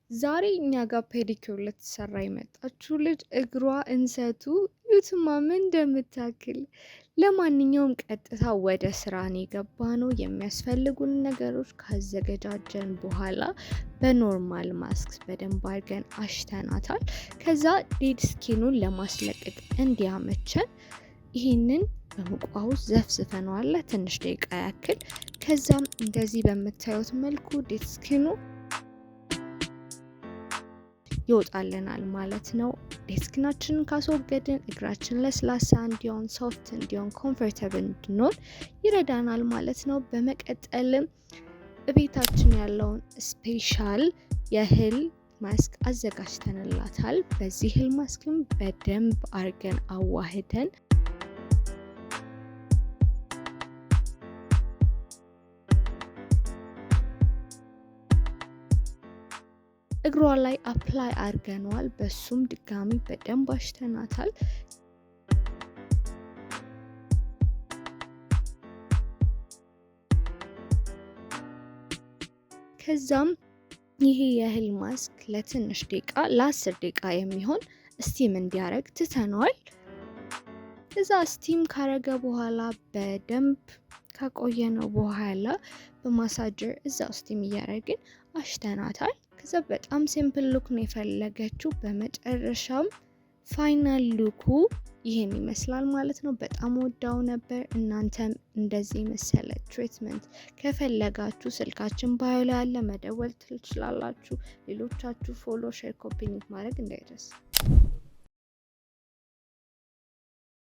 ዛሬ እኛ ጋር ፔዲኪዩር ልትሰራ የመጣችው ልጅ እግሯ እንሰቱ ዩትማ ምን እንደምታክል። ለማንኛውም ቀጥታ ወደ ስራን የገባ ነው። የሚያስፈልጉን ነገሮች ካዘገጃጀን በኋላ በኖርማል ማስክ በደንብ አድርገን አሽተናታል። ከዛ ዴድ ስኪኑን ለማስለቀቅ እንዲያመቸን ይህንን በሙቋ ውስጥ ዘፍዝፈነዋል ትንሽ ደቂቃ ያክል። ከዛም እንደዚህ በምታዩት መልኩ ዴድ ስኪኑ ይወጣልናል ማለት ነው። ዴስክናችንን ካስወገድን እግራችን ለስላሳ እንዲሆን፣ ሶፍት እንዲሆን፣ ኮምፎርታብል እንድንሆን ይረዳናል ማለት ነው። በመቀጠልም ቤታችን ያለውን ስፔሻል የእህል ማስክ አዘጋጅተንላታል። በዚህ እህል ማስክም በደንብ አርገን አዋህደን እግሯ ላይ አፕላይ አርገነዋል። በሱም ድጋሚ በደንብ አሽተናታል። ከዛም ይሄ የእህል ማስክ ለትንሽ ደቂቃ ለ10 ደቂቃ የሚሆን ስቲም እንዲያረግ ትተነዋል። ከዛ ስቲም ካረገ በኋላ በደንብ ካቆየነው በኋላ በማሳጀር እዛው ስቲም እያረግን አሽተናታል። ከዛ በጣም ሲምፕል ሉክ ነው የፈለገችው። በመጨረሻም ፋይናል ሉኩ ይሄን ይመስላል ማለት ነው። በጣም ወዳው ነበር። እናንተም እንደዚህ መሰለ ትሪትመንት ከፈለጋችሁ ስልካችን ባዮ ላይ ያለ መደወል ትችላላችሁ። ሌሎቻችሁ ፎሎ፣ ሼር፣ ኮፒ ማድረግ እንዳይረሳ።